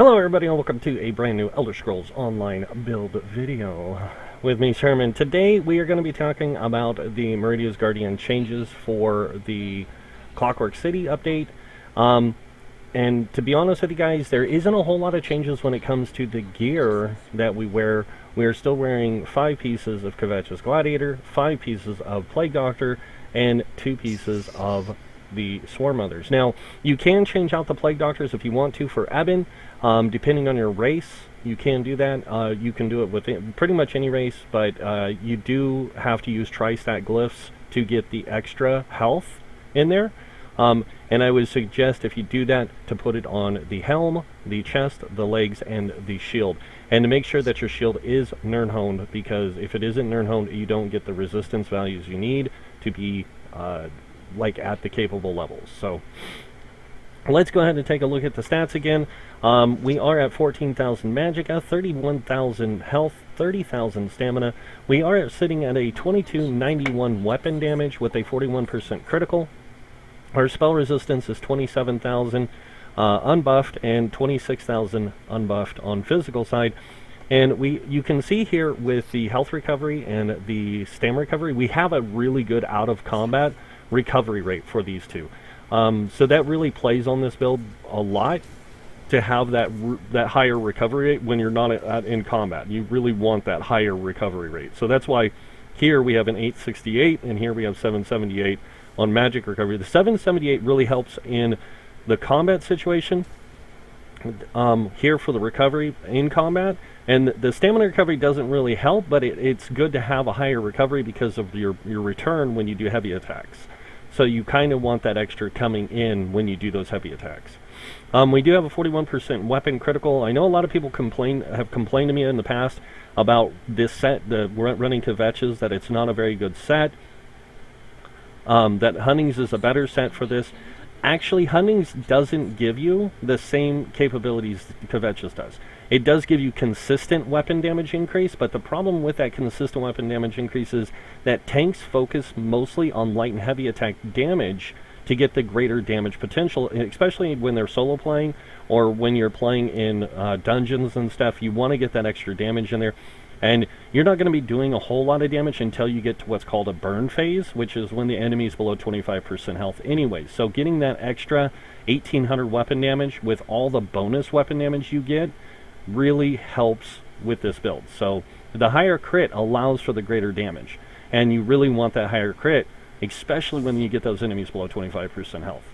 Hello everybody and welcome to a brand new Elder Scrolls Online build video with me, Sherman. Today we are going to be talking about the Meridia's Guardian changes for the Clockwork City update. And to be honest with you guys, there isn't a whole lot of changes when it comes to the gear that we wear. We are still wearing 5 pieces of Kvetch's Gladiator, 5 pieces of Plague Doctor, and 2 pieces of the Swarm Mothers. Now, you can change out the Plague Doctors if you want to for Ebon. Depending on your race, you can do that. You can do it with pretty much any race, but you do have to use Tri-Stat Glyphs to get the extra health in there. And I would suggest, if you do that, to put it on the helm, the chest, the legs, and the shield. And to make sure that your shield is Nirnhoned, because if it isn't Nirnhoned, you don't get the resistance values you need to be like at the capable levels. So let's go ahead and take a look at the stats again. We are at 14,000 magicka, 31,000 health, 30,000 stamina. We are sitting at a 2291 weapon damage with a 41% critical. Our spell resistance is 27,000 unbuffed and 26,000 unbuffed on physical side. And you can see here with the health recovery and the stamina recovery, we have a really good out of combat recovery rate for these two. So that really plays on this build a lot, to have that higher recovery rate when you're not in combat. You really want that higher recovery rate. So that's why here we have an 868 and here we have 778 on magic recovery. The 778 really helps in the combat situation, here for the recovery in combat. And the stamina recovery doesn't really help, but it's good to have a higher recovery because of your return when you do heavy attacks. So you kind of want that extra coming in when you do those heavy attacks. We do have a 41% weapon critical. I know a lot of people have complained to me in the past about this set, the running Kvetch's, that it's not a very good set. That Huntings is a better set for this. Actually, Huntings doesn't give you the same capabilities Kvetch's does. It does give you consistent weapon damage increase, but the problem with that consistent weapon damage increase is that tanks focus mostly on light and heavy attack damage to get the greater damage potential, especially when they're solo playing or when you're playing in dungeons and stuff. You want to get that extra damage in there. And you're not going to be doing a whole lot of damage until you get to what's called a burn phase, which is when the enemy is below 25% health anyway. So getting that extra 1800 weapon damage with all the bonus weapon damage you get really helps with this build. So the higher crit allows for the greater damage. And you really want that higher crit, especially when you get those enemies below 25% health.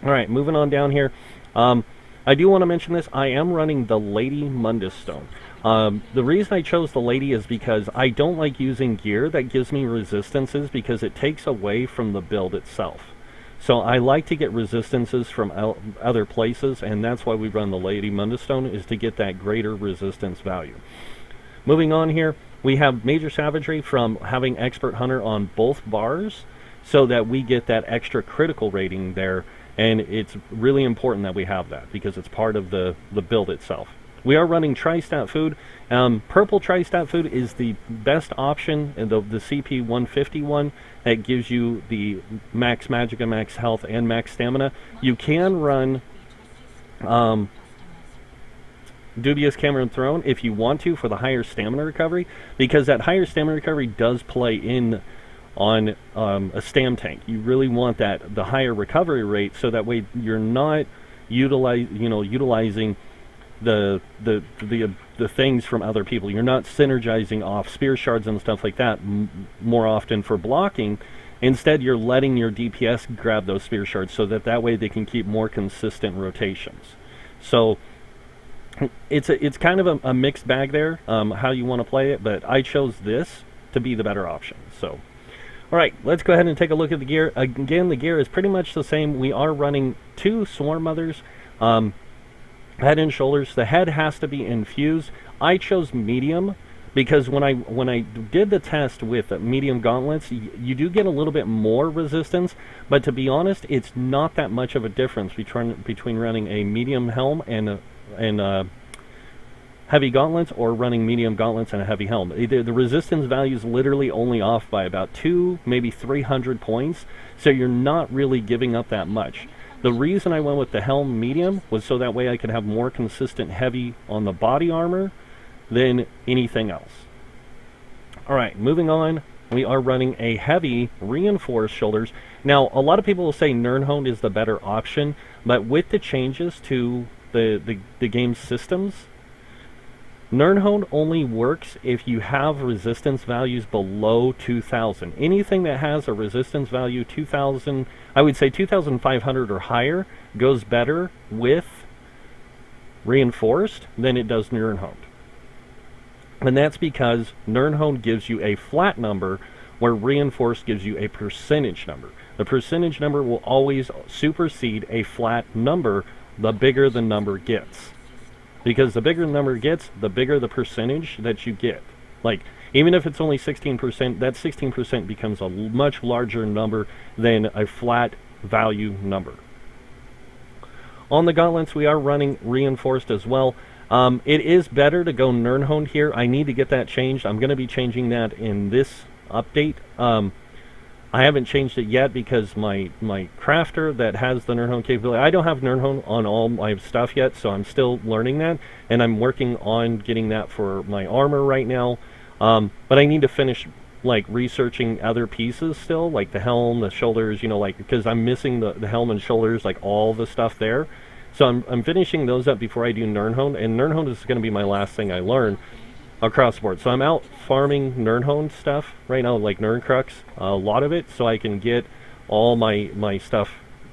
Alright, moving on down here. I do want to mention this. I am running the Lady Mundus Stone. The reason I chose the Lady is because I don't like using gear that gives me resistances, because it takes away from the build itself. So I like to get resistances from other places, and that's why we run the Lady Mundus Stone, is to get that greater resistance value. Moving on here, we have Major Savagery from having Expert Hunter on both bars, so that we get that extra critical rating there, and it's really important that we have that, because it's part of the build itself. We are running Tri-Stat Food. Purple Tri-Stat Food is the best option, and the CP 151 that gives you the max magicka, max health, and max stamina. You can run Dubious Cameron Throne if you want to for the higher stamina recovery, because that higher stamina recovery does play in on a stam tank. You really want the higher recovery rate, so that way you're not utilizing the things from other people. You're not synergizing off spear shards and stuff like that more often for blocking. Instead, you're letting your DPS grab those spear shards, so that way they can keep more consistent rotations. So it's kind of a mixed bag there, how you want to play it, but I chose this to be the better option. So alright, let's go ahead and take a look at the gear. Again, the gear is pretty much the same. We are running 2 Swarm Mothers, head and shoulders. The head has to be infused. I chose medium because when I did the test with medium gauntlets, you do get a little bit more resistance, but to be honest, it's not that much of a difference between running a medium helm and heavy gauntlets, or running medium gauntlets and a heavy helm. The resistance value is literally only off by about 2, maybe 300 points, so you're not really giving up that much. The reason I went with the helm medium was so that way I could have more consistent heavy on the body armor than anything else. Alright, moving on, we are running a heavy reinforced shoulders. Now, a lot of people will say Nirnhoned is the better option, but with the changes to the game's systems, Nirnhoned only works if you have resistance values below 2,000. Anything that has a resistance value 2,000, I would say 2,500 or higher, goes better with reinforced than it does Nirnhoned. And that's because Nirnhoned gives you a flat number, where reinforced gives you a percentage number. The percentage number will always supersede a flat number the bigger the number gets. Because the bigger the number gets, the bigger the percentage that you get. Like, even if it's only 16%, that 16% becomes a much larger number than a flat value number. On the gauntlets, we are running reinforced as well. It is better to go Nirnhoned here. I need to get that changed. I'm going to be changing that in this update. I haven't changed it yet because my crafter that has the Nirnhoned capability, I don't have Nirnhoned on all my stuff yet, so I'm still learning that, and I'm working on getting that for my armor right now. But I need to finish like researching other pieces still, like the helm, the shoulders, you know, like, because I'm missing the helm and shoulders, like all the stuff there. So I'm finishing those up before I do Nirnhoned, and Nirnhoned is going to be my last thing I learn across the board. So I'm out farming Nirnhoned stuff right now, like Nirncrux, a lot of it, so I can get all my stuff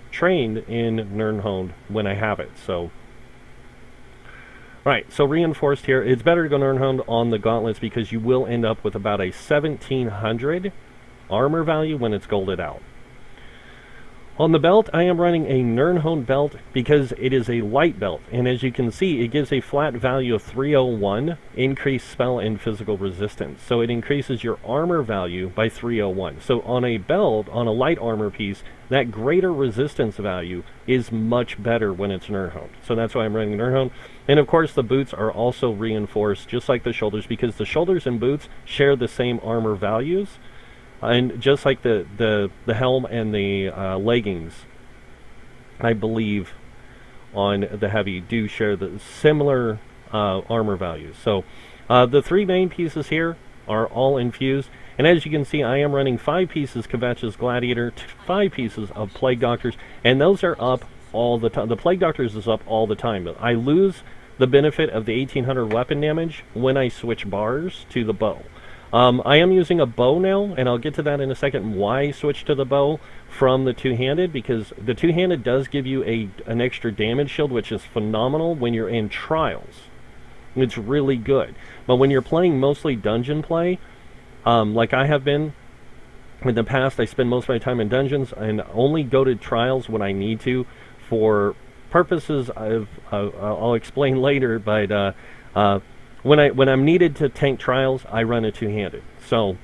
trained in Nirnhoned when I have it. So, right, so reinforced here. It's better to go Nirnhoned on the gauntlets because you will end up with about a 1,700 armor value when it's golded out. On the belt, I am running a Nirnhoned belt because it is a light belt, and as you can see, it gives a flat value of 301, increased spell and physical resistance. So it increases your armor value by 301. So on a belt, on a light armor piece, that greater resistance value is much better when it's Nirnhoned. So that's why I'm running Nirnhoned. And of course, the boots are also reinforced, just like the shoulders, because the shoulders and boots share the same armor values. And just like the helm and the leggings, I believe, on the heavy do share the similar armor values. So the three main pieces here are all infused. And as you can see, I am running 5 pieces Kvetch's Gladiator, 5 pieces of Plague Doctors, and those are up all the time. The Plague Doctors is up all the time. But I lose the benefit of the 1800 weapon damage when I switch bars to the bow. I am using a bow now, and I'll get to that in a second, why I switched to the bow from the two-handed, because the two-handed does give you an extra damage shield, which is phenomenal when you're in trials. It's really good. But when you're playing mostly dungeon play, like I have been in the past, I spend most of my time in dungeons and only go to trials when I need to for purposes I'll explain later, but when I'm needed to tank trials, I run a two-handed. So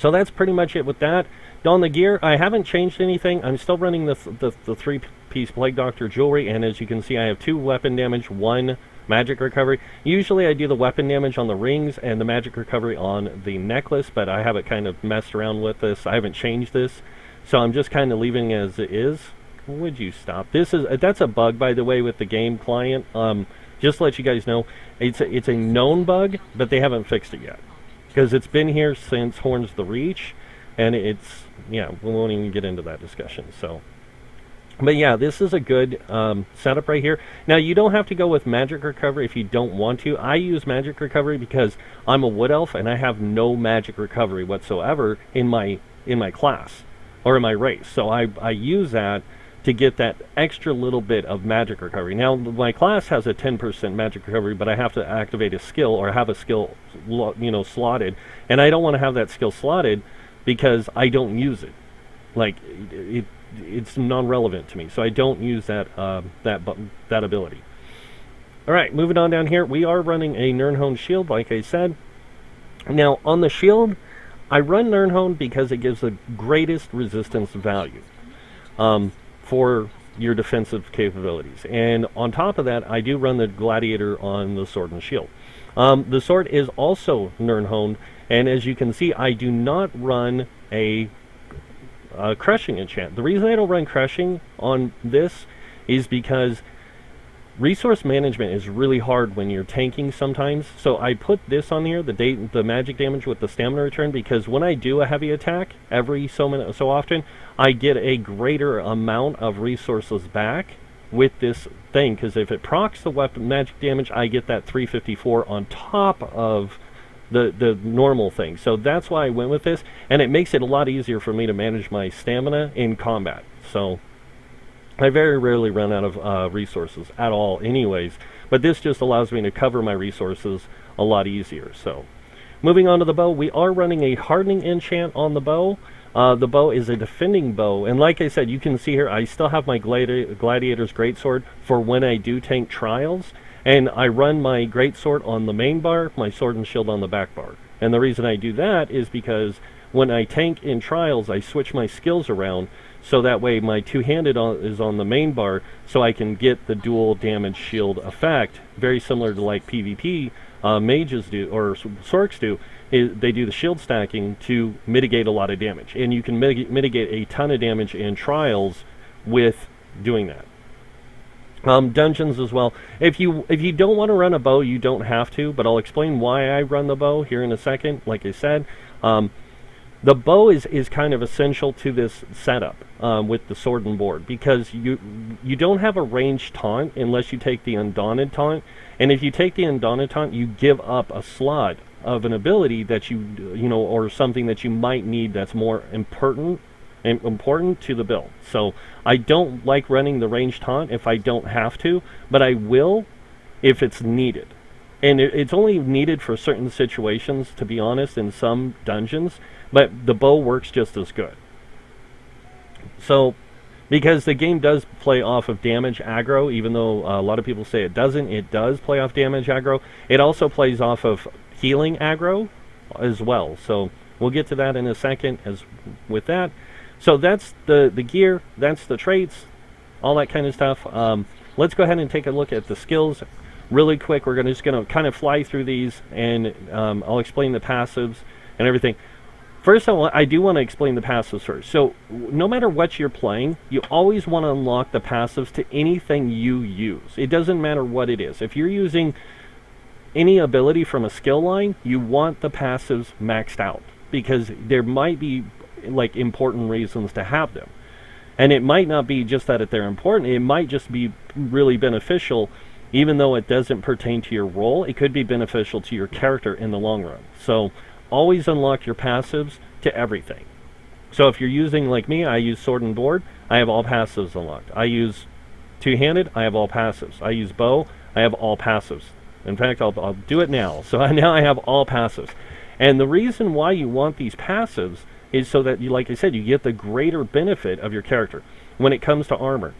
that's pretty much it with that. On the gear, I haven't changed anything. I'm still running the 3-piece Plague Doctor jewelry, and as you can see, I have 2 weapon damage, 1 magic recovery. Usually I do the weapon damage on the rings and the magic recovery on the necklace, but I haven't kind of messed around with this. I haven't changed this, so I'm just kind of leaving it as it is. Would you stop? That's a bug, by the way, with the game client. Just to let you guys know, it's a known bug, but they haven't fixed it yet. Because it's been here since Horns of the Reach, and it's, yeah, we won't even get into that discussion. So, but yeah, this is a good setup right here. Now, you don't have to go with Magic Recovery if you don't want to. I use Magic Recovery because I'm a Wood Elf, and I have no Magic Recovery whatsoever in my class, or in my race. So I use that to get that extra little bit of magic recovery. Now, my class has a 10% magic recovery, but I have to activate a skill or have a skill, slotted, and I don't want to have that skill slotted because I don't use it. Like, it's non-relevant to me, so I don't use that ability. All right, moving on down here, we are running a Nirnhoned shield, like I said. Now, on the shield, I run Nirnhoned because it gives the greatest resistance value for your defensive capabilities. And on top of that, I do run the Gladiator on the sword and shield. The sword is also Nirnhoned, and as you can see, I do not run a crushing enchant. The reason I don't run crushing on this is because resource management is really hard when you're tanking sometimes. So I put this on here, the magic damage with the stamina return, because when I do a heavy attack every so often, I get a greater amount of resources back with this thing, because if it procs the weapon magic damage, I get that 354 on top of the normal thing. So that's why I went with this, and it makes it a lot easier for me to manage my stamina in combat. So I very rarely run out of resources at all anyways, but this just allows me to cover my resources a lot easier. So moving on to the bow, we are running a hardening enchant on the bow. The bow is a defending bow, and like I said, you can see here I still have my Gladiator's Greatsword for when I do tank trials, and I run my Greatsword on the main bar, my Sword and Shield on the back bar. And the reason I do that is because when I tank in trials, I switch my skills around, so that way my two-handed is on the main bar, so I can get the dual damage shield effect, very similar to like PvP mages do, or Sorks do. They do the shield stacking to mitigate a lot of damage, and you can mitigate a ton of damage in trials with doing that. Dungeons as well. If you don't want to run a bow, you don't have to, but I'll explain why I run the bow here in a second. Like I said, the bow is kind of essential to this setup with the sword and board, because you don't have a ranged taunt unless you take the Undaunted taunt, and if you take the Undaunted taunt, you give up a slot of an ability that you know, or something that you might need that's more important to the build. So I don't like running the ranged taunt if I don't have to, but I will if it's needed. And it's only needed for certain situations, to be honest, in some dungeons, but the bow works just as good. So, because the game does play off of damage aggro, even though a lot of people say it doesn't, it does play off damage aggro. It also plays off of healing aggro as well. So we'll get to that in a second as with that. So that's the gear, that's the traits, all that kind of stuff. Let's go ahead and take a look at the skills really quick. We're just going to kind of fly through these, and I'll explain the passives and everything. First, I do want to explain the passives first. So no matter what you're playing, you always want to unlock the passives to anything you use. It doesn't matter what it is. If you're using any ability from a skill line, you want the passives maxed out, because there might be like important reasons to have them. And it might not be just that they're important, it might just be really beneficial. Even though it doesn't pertain to your role, it could be beneficial to your character in the long run. So always unlock your passives to everything. So if you're using, like me, I use sword and board, I have all passives unlocked. I use two-handed, I have all passives. I use bow, I have all passives. In fact, I'll do it now. So now I have all passives. And the reason why you want these passives is so that, like I said, you get the greater benefit of your character. When it comes to armor,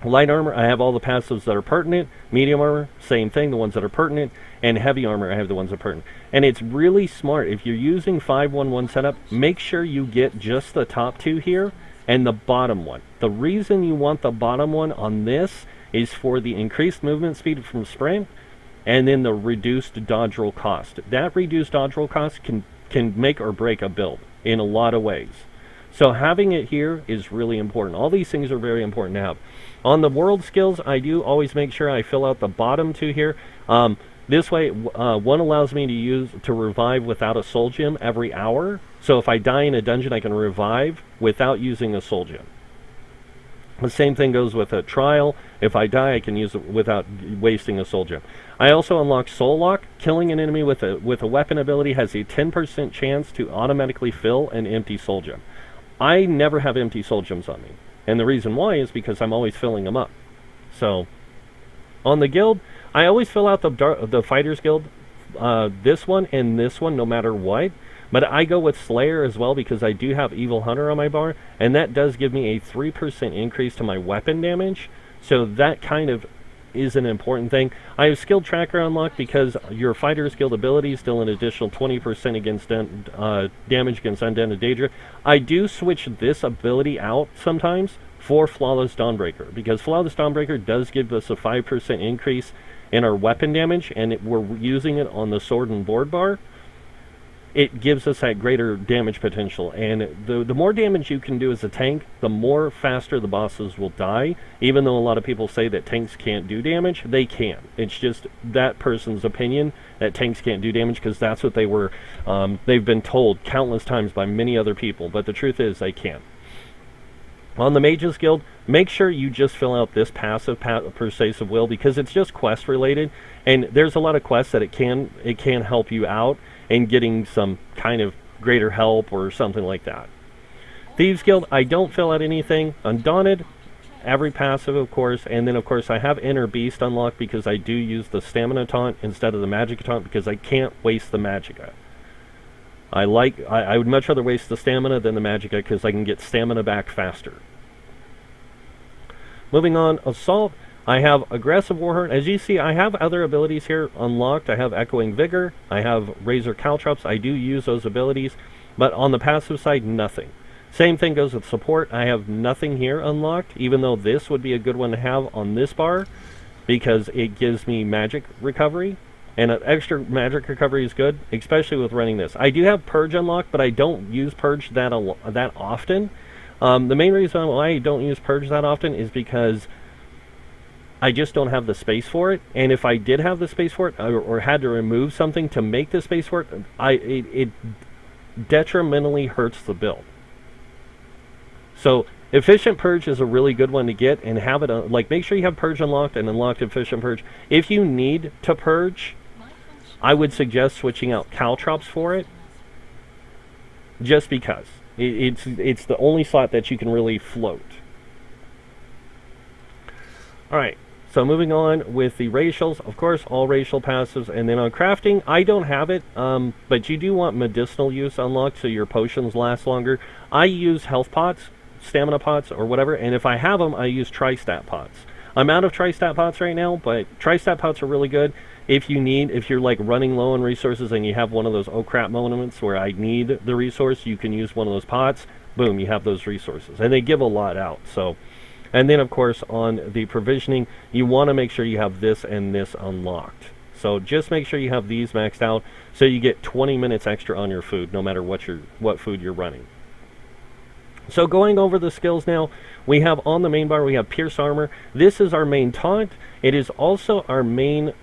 light armor, I have all the passives that are pertinent. Medium armor, same thing, the ones that are pertinent. And heavy armor, I have the ones that are pertinent. And it's really smart. If you're using 5-1-1 setup, make sure you get just the top two here and the bottom one. The reason you want the bottom one on this is for the increased movement speed from sprint, and then the reduced dodge roll cost. That reduced dodge roll cost can make or break a build in a lot of ways. So having it here is really important. All these things are very important to have. On the world skills, I do always make sure I fill out the bottom two here. This way, one allows me to revive without a soul gem every hour. So if I die in a dungeon, I can revive without using a soul gem. The same thing goes with a trial. If I die, I can use it without wasting a soul gem. I also unlock Soul Lock. Killing an enemy with a weapon ability has a 10% chance to automatically fill an empty soul gem. I never have empty soul gems on me. And the reason why is because I'm always filling them up. So, on the guild, I always fill out the Fighters Guild, this one and this one, no matter what. But I go with Slayer as well, because I do have Evil Hunter on my bar, and that does give me a 3% increase to my weapon damage. So that kind of is an important thing. I have Skill Tracker unlocked because your Fighter's Guild abilities deal an additional 20% against damage against Undead Daedra. I do switch this ability out sometimes for Flawless Dawnbreaker, because Flawless Dawnbreaker does give us a 5% increase in our weapon damage, and we're using it on the sword and board bar. it gives us that greater damage potential. And the more damage you can do as a tank, the more faster the bosses will die. Even though a lot of people say that tanks can't do damage, they can. It's just that person's opinion that tanks can't do damage, because that's what they've been told countless times by many other people. But the truth is, they can. On the Mages Guild, make sure you just fill out this passive Persuasive Will, because it's just quest related, and there's a lot of quests that it can help you out in getting some kind of greater help or something like that. Thieves Guild, I don't fill out anything. Undaunted, every passive, of course, and then of course I have Inner Beast unlocked because I do use the Stamina Taunt instead of the Magicka Taunt, because I can't waste the Magicka. I would much rather waste the stamina than the Magicka, because I can get stamina back faster. Moving on, Assault, I have Aggressive Warhorn. As you see, I have other abilities here unlocked. I have Echoing Vigor, I have Razor Caltrops. I do use those abilities, but on the passive side, nothing. Same thing goes with Support. I have nothing here unlocked, even though this would be a good one to have on this bar, because it gives me magic recovery. And an extra magic recovery is good, especially with running this. I do have Purge unlocked, but I don't use Purge that often. The main reason why I don't use Purge that often is because I just don't have the space for it. And if I did have the space for it, or had to remove something to make the space for it, it detrimentally hurts the build. So Efficient Purge is a really good one to get, and have it, make sure you have Purge unlocked and unlocked Efficient Purge. If you need to purge, I would suggest switching out Caltrops for it, just because. It's the only slot that you can really float. Alright, so moving on with the racials, of course, all racial passives, and then on crafting, I don't have it, but you do want medicinal use unlocked so your potions last longer. I use health pots, stamina pots, or whatever, and if I have them, I use tri-stat pots. I'm out of tri-stat pots right now, but tri-stat pots are really good. If you're like running low on resources and you have one of those oh crap moments where I need the resource, you can use one of those pots. Boom, you have those resources, and they give a lot out. So, and then of course on the provisioning, you want to make sure you have this and this unlocked. So just make sure you have these maxed out, so you get 20 minutes extra on your food, no matter what food you're running. So going over the skills now, we have on the main bar, we have Pierce Armor. This is our main taunt. It is also our main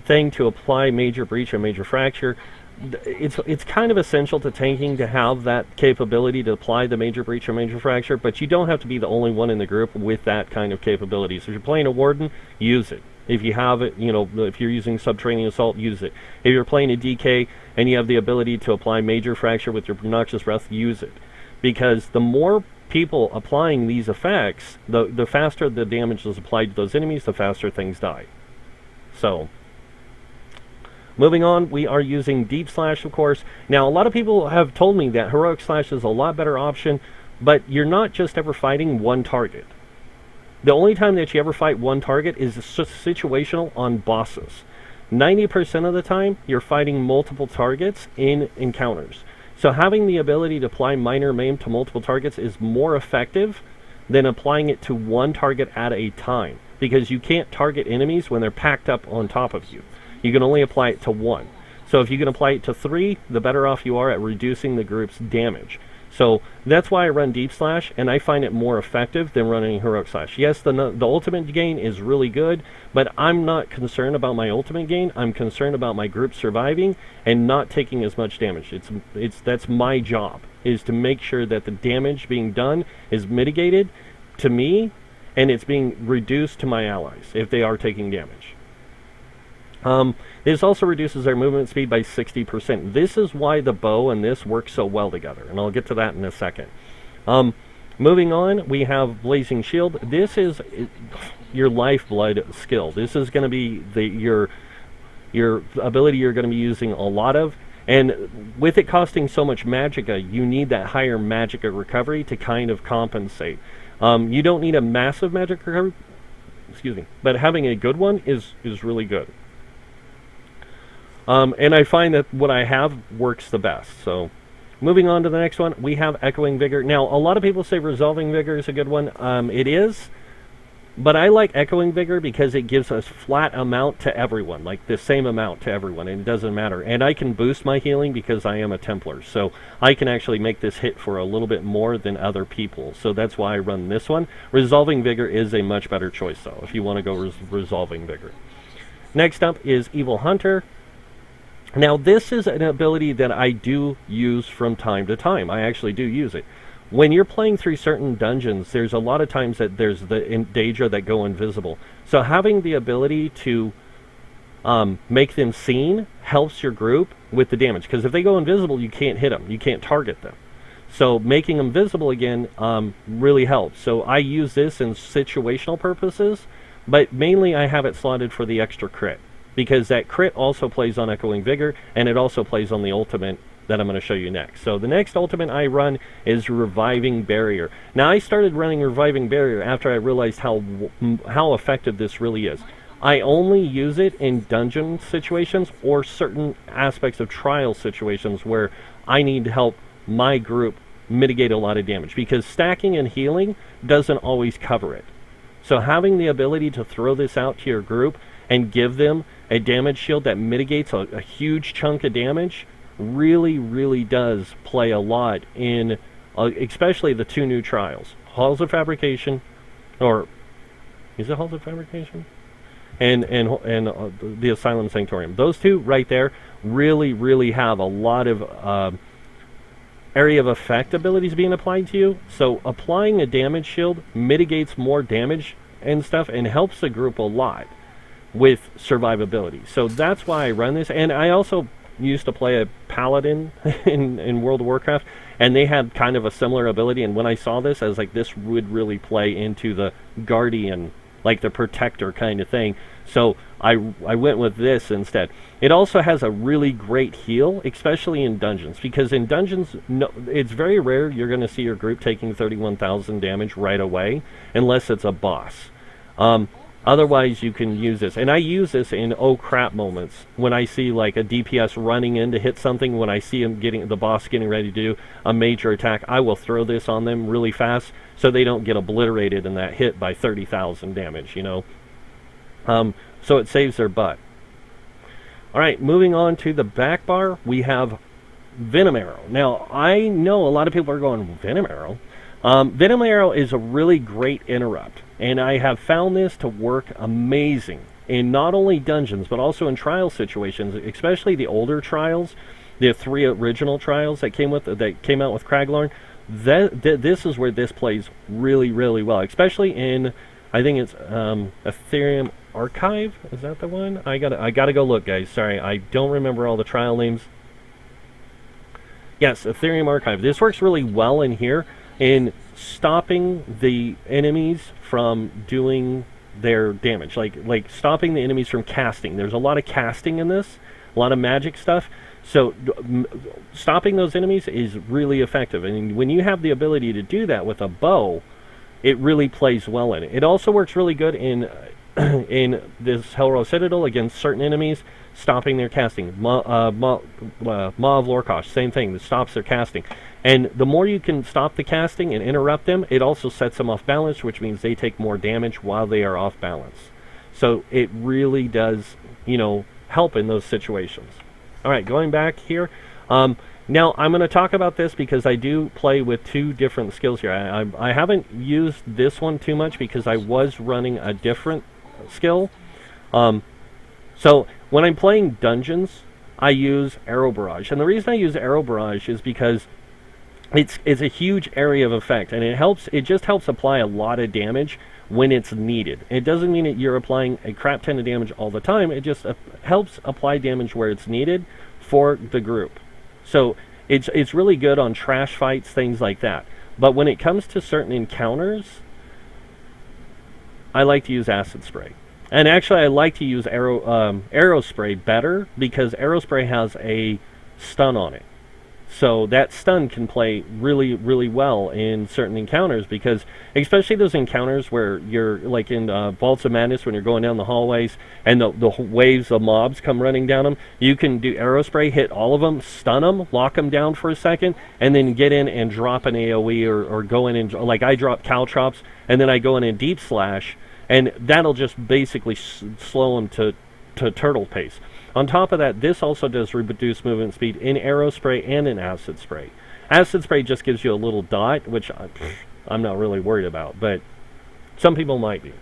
thing to apply Major Breach and Major Fracture. It's kind of essential to tanking to have that capability to apply the Major Breach or Major Fracture, but you don't have to be the only one in the group with that kind of capability. So if you're playing a Warden, use it. If you have it, if you're using Subterranean Assault, use it. If you're playing a DK and you have the ability to apply Major Fracture with your Noxious Breath, use it. Because the more people applying these effects, the faster the damage is applied to those enemies, the faster things die. So, moving on, we are using Deep Slash, of course. Now, a lot of people have told me that Heroic Slash is a lot better option, but you're not just ever fighting one target. The only time that you ever fight one target is situational on bosses. 90% of the time, you're fighting multiple targets in encounters. So having the ability to apply Minor Maim to multiple targets is more effective than applying it to one target at a time, because you can't target enemies when they're packed up on top of you. You can only apply it to one. So if you can apply it to 3, the better off you are at reducing the group's damage. So that's why I run Deep Slash, and I find it more effective than running Heroic Slash. Yes, the ultimate gain is really good, but I'm not concerned about my ultimate gain. I'm concerned about my group surviving and not taking as much damage. That's my job, is to make sure that the damage being done is mitigated to me, and it's being reduced to my allies if they are taking damage. This also reduces their movement speed by 60%. This is why the bow and this work so well together, and I'll get to that in a second. Moving on, we have Blazing Shield. This is your lifeblood skill. This is going to be your ability you're going to be using a lot of, and with it costing so much magicka, you need that higher magicka recovery to kind of compensate. You don't need a massive magic recovery, but having a good one is really good. And I find that what I have works the best. So, moving on to the next one, we have Echoing Vigor. Now, a lot of people say Resolving Vigor is a good one. It is, But I like Echoing Vigor because it gives us flat amount to everyone, like the same amount to everyone, and it doesn't matter. And I can boost my healing because I am a Templar, so I can actually make this hit for a little bit more than other people. So that's why I run this one. Resolving Vigor is a much better choice, though, if you want to go Resolving Vigor. Next up is Evil Hunter. Now, this is an ability that I do use from time to time. I actually do use it. When you're playing through certain dungeons, there's a lot of times that there's the Daedra that go invisible. So having the ability to make them seen helps your group with the damage. Because if they go invisible, you can't hit them. You can't target them. So making them visible again really helps. So I use this in situational purposes, but mainly I have it slotted for the extra crit. Because that crit also plays on Echoing Vigor, and it also plays on the ultimate that I'm going to show you next. So the next ultimate I run is Reviving Barrier. Now I started running Reviving Barrier after I realized how effective this really is. I only use it in dungeon situations or certain aspects of trial situations where I need to help my group mitigate a lot of damage, because stacking and healing doesn't always cover it. So having the ability to throw this out to your group and give them a damage shield that mitigates a huge chunk of damage really does play a lot in especially the two new trials, Halls of Fabrication, or is it Halls of Fabrication, and the Asylum Sanctorium. Those two right there really have a lot of area of effect abilities being applied to you. So applying a damage shield mitigates more damage and stuff and helps the group a lot with survivability. So that's why I run this. And I also used to play a paladin in World of Warcraft, and they had kind of a similar ability, and when I saw this I was like, this would really play into the guardian, like the protector kind of thing. So I went with this instead. It also has a really great heal, especially in dungeons, because in dungeons, it's very rare you're going to see your group taking 31,000 damage right away unless it's a boss. Otherwise, you can use this. And I use this in oh crap moments. When I see like a DPS running in to hit something, when I see him the boss getting ready to do a major attack, I will throw this on them really fast so they don't get obliterated in that hit by 30,000 damage, you know. So it saves their butt. Alright, moving on to the back bar, we have Venom Arrow. Now, I know a lot of people are going, Venom Arrow? Venom Arrow is a really great interrupt, and I have found this to work amazing in not only dungeons, but also in trial situations, especially the older trials, the 3 original trials that came out with Craglorn. This is where this plays really well, especially in, I think it's Ethereum Archive. Is that the one? I gotta go look, guys. Sorry, I don't remember all the trial names. Yes, Ethereum Archive. This works really well in here in stopping the enemies from doing their damage, like stopping the enemies from casting. There's a lot of casting in this, a lot of magic stuff. So stopping those enemies is really effective, and when you have the ability to do that with a bow, it really plays well in it. It also works really good in in this Hellrow Citadel against certain enemies, stopping their casting. Maw of Lorkosh, same thing, that stops their casting. And the more you can stop the casting and interrupt them, it also sets them off balance, which means they take more damage while they are off balance. So it really does, you know, help in those situations. Alright, going back here. Now, I'm going to talk about this because I do play with 2 different skills here. I haven't used this one too much because I was running a different skill. So, when I'm playing dungeons, I use Arrow Barrage. And the reason I use Arrow Barrage is because it's a huge area of effect, and it just helps apply a lot of damage when it's needed. It doesn't mean that you're applying a crap ton of damage all the time. It just helps apply damage where it's needed for the group. So it's really good on trash fights, things like that. But when it comes to certain encounters, I like to use Acid Spray. And actually, I like to use Arrow Spray better because Arrow Spray has a stun on it. So that stun can play really well in certain encounters, because especially those encounters where you're like in Vaults of Madness, when you're going down the hallways and the waves of mobs come running down them, you can do Arrow Spray, hit all of them, stun them, lock them down for a second, and then get in and drop an AoE or go in and, like I drop Caltrops, and then I go in and Deep Slash, and that'll just basically slow them to turtle pace. On top of that, this also does reduce movement speed in arrow spray and in acid spray. Acid spray just gives you a little dot, which I'm not really worried about, but some people might be.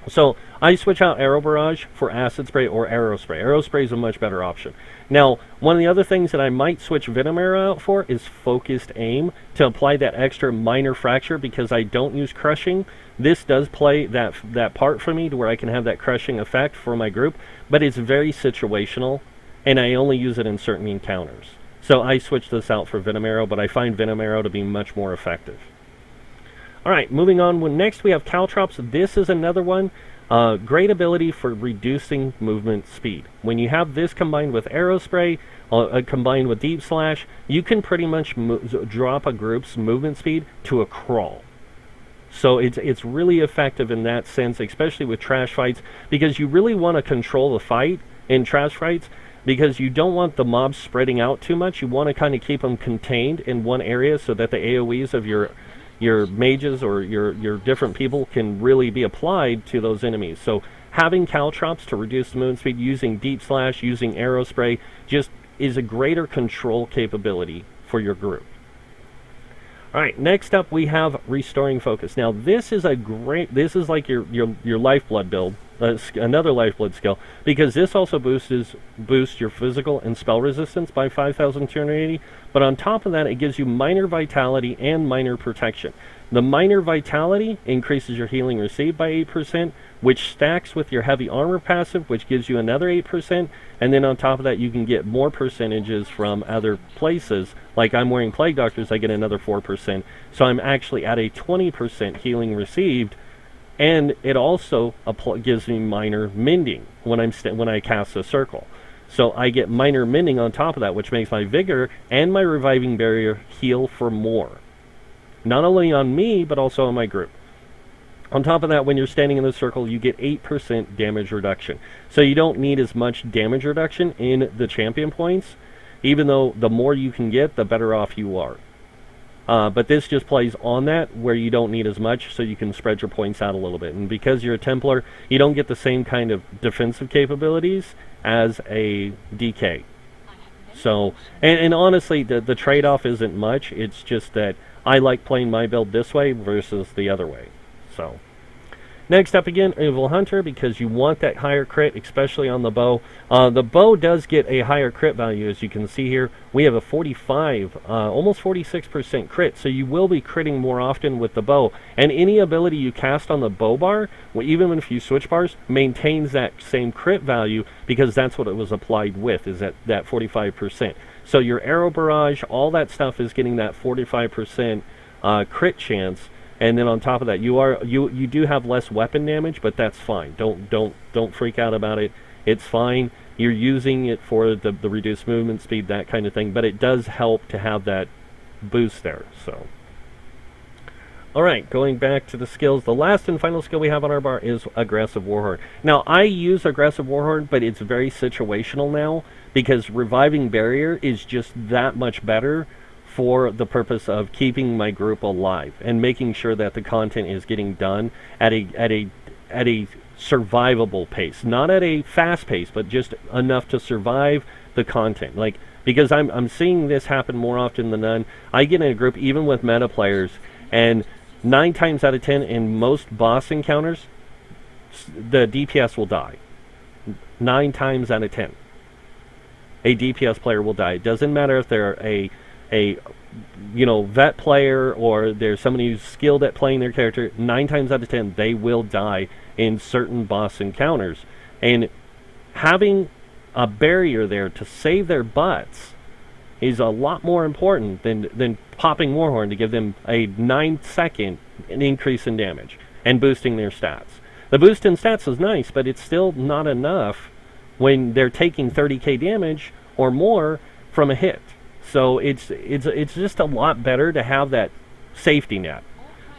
So I switch out Arrow Barrage for Acid Spray or Arrow Spray. Arrow Spray is a much better option. Now, one of the other things that I might switch Venom Arrow out for is Focused Aim to apply that extra minor fracture, because I don't use Crushing. This does play that part for me to where I can have that crushing effect for my group, but it's very situational, and I only use it in certain encounters. So I switch this out for Venom Arrow, but I find Venom Arrow to be much more effective. Alright, moving on. Next we have Caltrops. This is another one. Great ability for reducing movement speed. When you have this combined with Arrow Spray, combined with Deep Slash, you can pretty much drop a group's movement speed to a crawl. So it's really effective in that sense, especially with trash fights, because you really want to control the fight in trash fights, because you don't want the mobs spreading out too much. You want to kind of keep them contained in one area so that the AoEs of your mages or your different people can really be applied to those enemies. So having Caltrops to reduce the movement speed, using Deep Slash, using Arrow Spray, just is a greater control capability for your group. Alright, next up we have Restoring Focus. Now this is like your Lifeblood build, another Lifeblood skill, because this also boosts your physical and spell resistance by 5,280, but on top of that it gives you minor vitality and minor protection. The minor vitality increases your healing received by 8%, which stacks with your heavy armor passive, which gives you another 8%, and then on top of that you can get more percentages from other places. Like I'm wearing Plague Doctors, I get another 4%, so I'm actually at a 20% healing received, and it also gives me minor mending when I cast a circle. So I get minor mending on top of that, which makes my vigor and my reviving barrier heal for more. Not only on me, but also on my group. On top of that, when you're standing in the circle, you get 8% damage reduction. So you don't need as much damage reduction in the champion points, even though the more you can get, the better off you are. But this just plays on that, where you don't need as much, so you can spread your points out a little bit. And because you're a Templar, you don't get the same kind of defensive capabilities as a DK. So, and honestly, the trade-off isn't much. It's just that I like playing my build this way versus the other way. So, next up again, Evil Hunter, because you want that higher crit, especially on the bow. The bow does get a higher crit value, as you can see here. We have a 45, almost 46% crit, so you will be critting more often with the bow. And any ability you cast on the bow bar, even if you switch bars, maintains that same crit value, because that's what it was applied with, is that 45%. So your Arrow Barrage, all that stuff is getting that 45% crit chance. And then on top of that, you do have less weapon damage, but that's fine. Don't freak out about it. It's fine. You're using it for the reduced movement speed, that kind of thing. But it does help to have that boost there. So, all right, going back to the skills, the last and final skill we have on our bar is Aggressive Warhorn. Now I use Aggressive Warhorn, but it's very situational now, because Reviving Barrier is just that much better for the purpose of keeping my group alive and making sure that the content is getting done at a survivable pace, not at a fast pace, but just enough to survive the content. Like, because I'm seeing this happen more often than none. I get in a group even with meta players, and 9 times out of 10 in most boss encounters, the DPS will die. 9 times out of 10, a DPS player will die. It doesn't matter if they're a vet player or there's somebody who's skilled at playing their character. 9 times out of 10 they will die in certain boss encounters, and having a barrier there to save their butts is a lot more important than popping Warhorn to give them a 9-second increase in damage and boosting their stats. The boost in stats is nice, but it's still not enough when they're taking 30k damage or more from a hit. So it's just a lot better to have that safety net.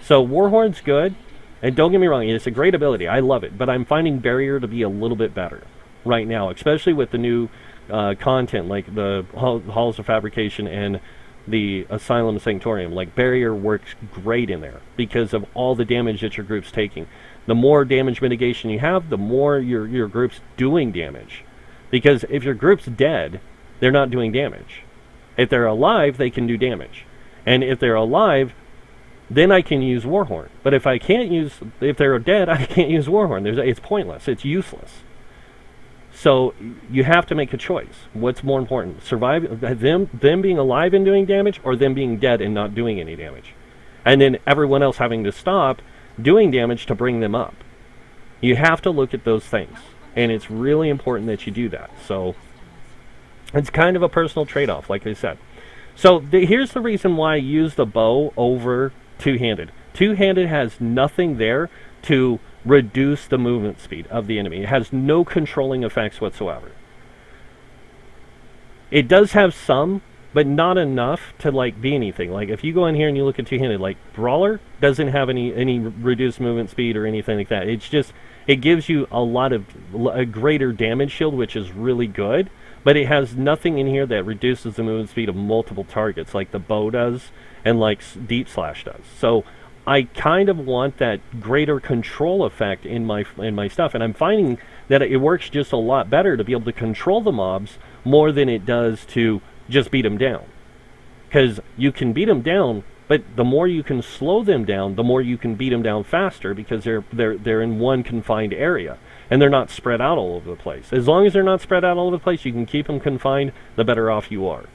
So Warhorn's good, and don't get me wrong, it's a great ability. I love it, but I'm finding Barrier to be a little bit better right now, especially with the new content like the Halls of Fabrication and the Asylum Sanctorium. Like, Barrier works great in there because of all the damage that your group's taking. The more damage mitigation you have, the more your group's doing damage. Because if your group's dead, they're not doing damage. If they're alive, they can do damage. And if they're alive, then I can use Warhorn. But if they're dead, I can't use Warhorn. It's pointless. It's useless. So you have to make a choice. What's more important? Survive them being alive and doing damage, or them being dead and not doing any damage? And then everyone else having to stop doing damage to bring them up. You have to look at those things. And it's really important that you do that. So it's kind of a personal trade-off, like I said. So here's the reason why I use the bow over two-handed. Two-handed has nothing there to reduce the movement speed of the enemy. It has no controlling effects whatsoever. It does have some, but not enough to like be anything. Like if you go in here and you look at two-handed, like Brawler doesn't have any reduced movement speed or anything like that. It's just, it gives you a greater damage shield, which is really good, but it has nothing in here that reduces the movement speed of multiple targets like the bow does and like Deep Slash does. So I kind of want that greater control effect in my stuff, and I'm finding that it works just a lot better to be able to control the mobs more than it does to just beat them down. Because you can beat them down, but the more you can slow them down, the more you can beat them down faster, because they're in one confined area and they're not spread out all over the place. As long as they're not spread out all over the place, you can keep them confined, the better off you are.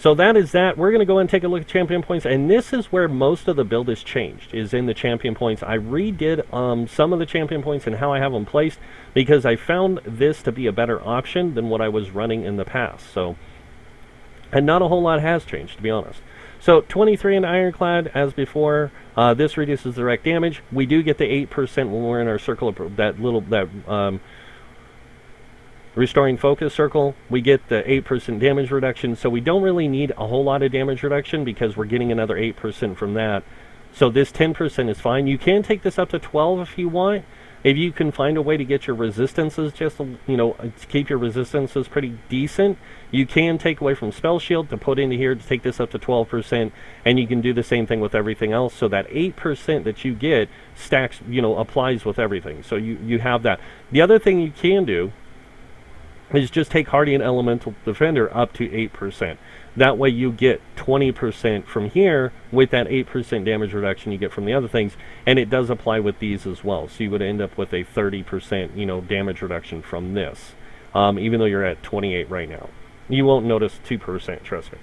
So that is that. We're going to go and take a look at champion points, and this is where most of the build is changed, is in the champion points. I redid some of the champion points and how I have them placed, because I found this to be a better option than what I was running in the past. So, and not a whole lot has changed, to be honest. So 23 in Ironclad, as before. This reduces direct damage. We do get the 8% when we're in our circle of Restoring Focus circle. We get the 8% damage reduction, so we don't really need a whole lot of damage reduction because we're getting another 8% from that. So this 10% is fine. You can take this up to 12 if you want. If you can find a way to get your resistances keep your resistances pretty decent, you can take away from Spell Shield to put into here to take this up to 12%, and you can do the same thing with everything else. So that 8% that you get stacks, applies with everything. So you have that. The other thing you can do is just take Hardy and Elemental Defender up to 8%. That way you get 20% from here with that 8% damage reduction you get from the other things, and it does apply with these as well. So you would end up with a 30% damage reduction from this, even though you're at 28 right now. You won't notice 2%, trust me.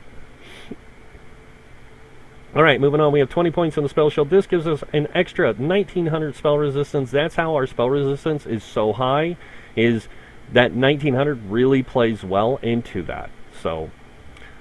Alright, moving on, we have 20 points on the Spell Shield. This gives us an extra 1900 spell resistance. That's how our spell resistance is so high, is that 1900 really plays well into that. So,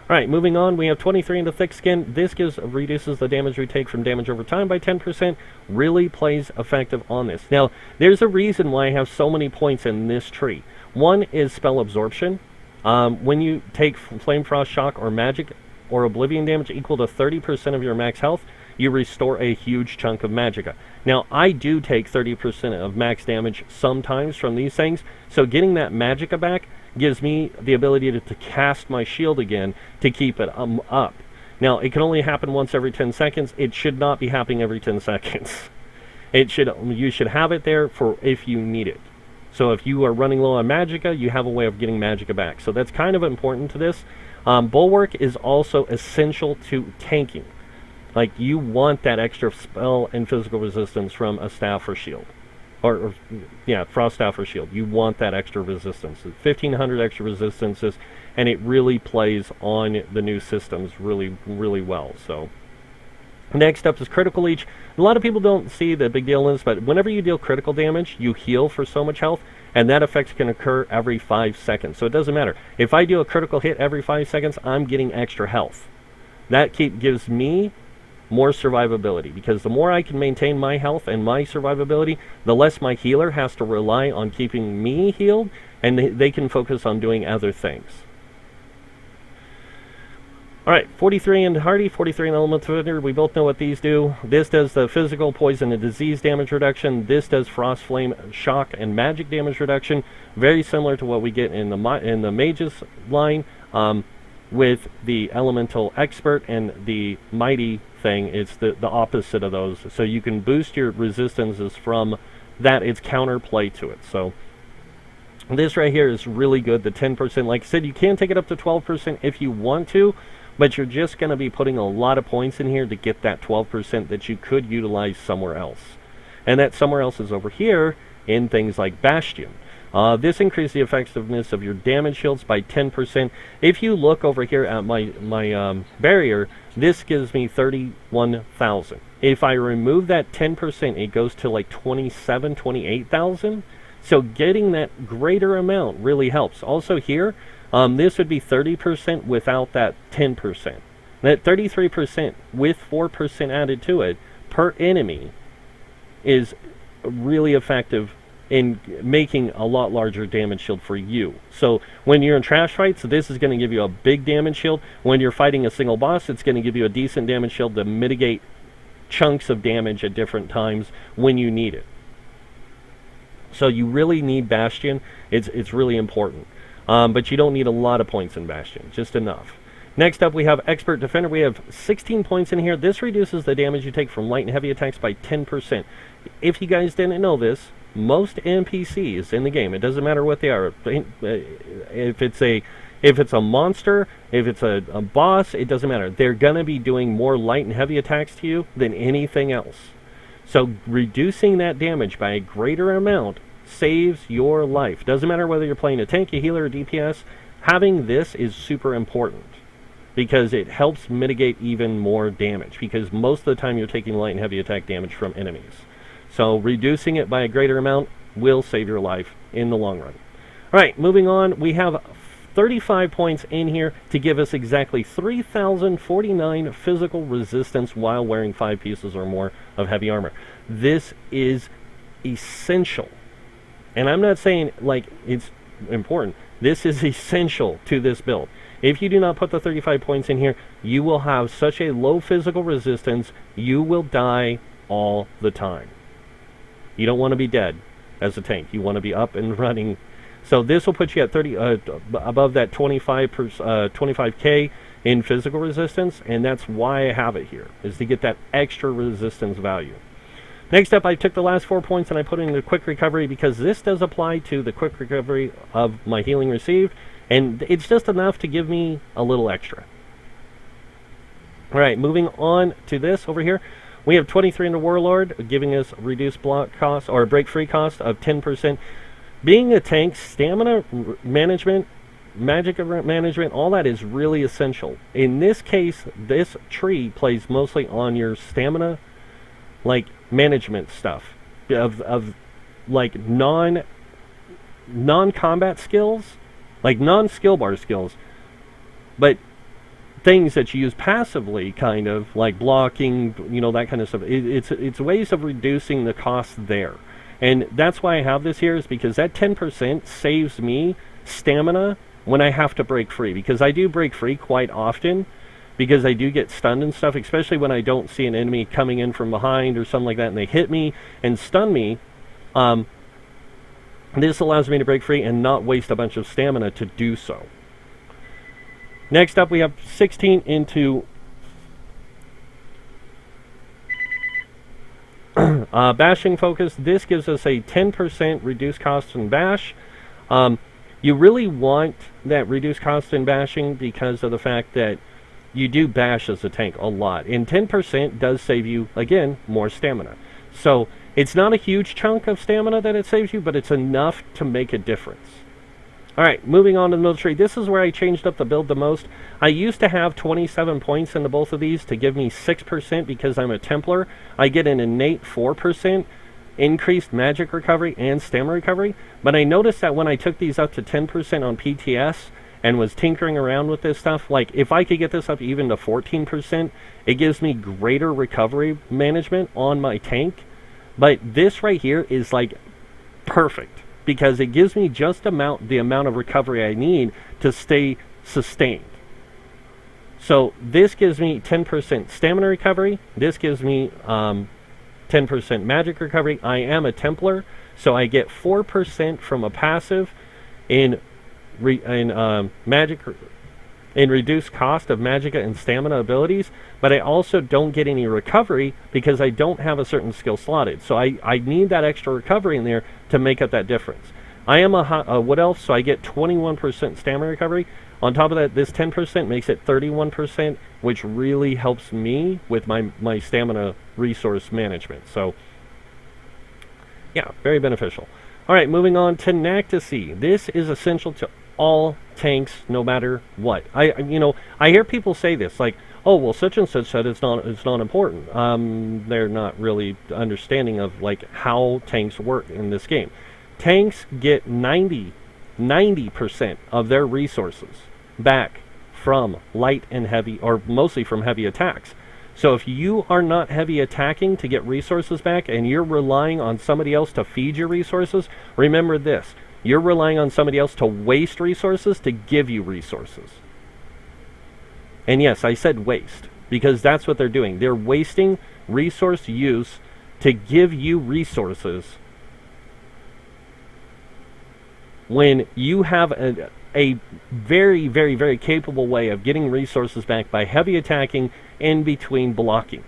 alright, moving on, we have 23 into Thick Skin. This reduces the damage we take from damage over time by 10%. Really plays effective on this. Now, there's a reason why I have so many points in this tree. One is spell absorption. When you take Flame Frost, Shock, or Magic or Oblivion damage equal to 30% of your max health, you restore a huge chunk of magicka. Now, I do take 30% of max damage sometimes from these things, so getting that magicka back gives me the ability to cast my shield again to keep it up. Now, it can only happen once every 10 seconds. It should not be happening every 10 seconds. You should have it there for if you need it. So if you are running low on magicka, you have a way of getting magicka back. So that's kind of important to this. Bulwark is also essential to tanking. Like, you want that extra spell and physical resistance from a staff or shield. Frost staff or shield. You want that extra resistance. 1500 extra resistances, and it really plays on the new systems really, really well. So, next up is Critical Leech. A lot of people don't see the big deal in this, but whenever you deal critical damage, you heal for so much health, and that effect can occur every 5 seconds. So it doesn't matter. If I do a critical hit every 5 seconds, I'm getting extra health. That gives me more survivability, because the more I can maintain my health and my survivability, the less my healer has to rely on keeping me healed, and they can focus on doing other things. Alright, 43 in Hardy, 43 in Elemental Defender. We both know what these do. This does the physical, poison, and disease damage reduction. This does Frost, Flame, Shock, and Magic damage reduction. Very similar to what we get in the Mage's line. with the elemental expert and the mighty thing, it's the opposite of those. So you can boost your resistances from that. It's counterplay to it. So this right here is really good. The 10%, like I said, you can take it up to 12% if you want to, but you're just going to be putting a lot of points in here to get that 12% that you could utilize somewhere else. And that somewhere else is over here in things like Bastion. This increases the effectiveness of your damage shields by 10%. If you look over here at my barrier, this gives me 31,000. If I remove that 10%, it goes to like 28,000. So getting that greater amount really helps. Also here, this would be 30% without that 10%. That 33% with 4% added to it per enemy is really effective in making a lot larger damage shield for you. So when you're in trash fights, this is going to give you a big damage shield. When you're fighting a single boss, it's going to give you a decent damage shield to mitigate chunks of damage at different times when you need it. So you really need Bastion. It's really important. But you don't need a lot of points in Bastion, just enough. Next up, we have Expert Defender. We have 16 points in here. This reduces the damage you take from light and heavy attacks by 10%. If you guys didn't know this, most NPCs in the game, it doesn't matter what they are, if it's a monster, if it's a boss, it doesn't matter. They're going to be doing more light and heavy attacks to you than anything else. So reducing that damage by a greater amount saves your life. Doesn't matter whether you're playing a tank, a healer, or DPS, having this is super important because it helps mitigate even more damage, because most of the time you're taking light and heavy attack damage from enemies. So reducing it by a greater amount will save your life in the long run. Alright, moving on, we have 35 points in here to give us exactly 3,049 physical resistance while wearing 5 pieces or more of heavy armor. This is essential. And I'm not saying like it's important. This is essential to this build. If you do not put the 35 points in here, you will have such a low physical resistance, you will die all the time. You don't want to be dead as a tank. You want to be up and running. So this will put you at 30 above that 25k in physical resistance, and that's why I have it here, is to get that extra resistance value. Next up, I took the last 4 points and I put in the quick recovery, because this does apply to the quick recovery of my healing received, and it's just enough to give me a little extra. Alright, moving on to this over here. We have 23 in the Warlord, giving us reduced block cost, or break free cost of 10%. Being a tank, stamina management, magic management, all that is really essential. In this case, this tree plays mostly on your stamina, like management stuff, of like non-combat skills, like non-skill bar skills, but things that you use passively, kind of like blocking, you know, that kind of stuff. It's ways of reducing the cost there. And that's why I have this here, is because that 10% saves me stamina when I have to break free. Because I do break free quite often, because I do get stunned and stuff, especially when I don't see an enemy coming in from behind or something like that, and they hit me and stun me. This allows me to break free and not waste a bunch of stamina to do so. Next up, we have 16 into bashing focus. This gives us a 10% reduced cost in bash. You really want that reduced cost in bashing because of the fact that you do bash as a tank a lot. And 10% does save you, again, more stamina. So it's not a huge chunk of stamina that it saves you, but it's enough to make a difference. Alright, moving on to the military. This is where I changed up the build the most. I used to have 27 points into both of these to give me 6% because I'm a Templar. I get an innate 4% increased magic recovery and stamina recovery. But I noticed that when I took these up to 10% on PTS and was tinkering around with this stuff, like if I could get this up even to 14%, it gives me greater recovery management on my tank. But this right here is like perfect, because it gives me just the amount of recovery I need to stay sustained. So this gives me 10% stamina recovery. This gives me 10% magic recovery. I am a Templar, so I get 4% from a passive in magic, and reduced cost of magicka and stamina abilities, but I also don't get any recovery because I don't have a certain skill slotted. So I need that extra recovery in there to make up that difference. I am a Wood Elf, so I get 21% stamina recovery. On top of that, this 10% makes it 31%, which really helps me with my stamina resource management. So, yeah, very beneficial. All right, moving on to Nactisy. This is essential to all tanks, no matter what. I hear people say this, like, oh, well, such and such said it's not important. They're not really understanding of like how tanks work in this game. Tanks get 90% of their resources back from light and heavy, or mostly from heavy attacks. So if you are not heavy attacking to get resources back and you're relying on somebody else to feed your resources, remember this. You're relying on somebody else to waste resources to give you resources. And yes, I said waste, because that's what they're doing. They're wasting resource use to give you resources when you have a very, very, very capable way of getting resources back by heavy attacking in between blocking.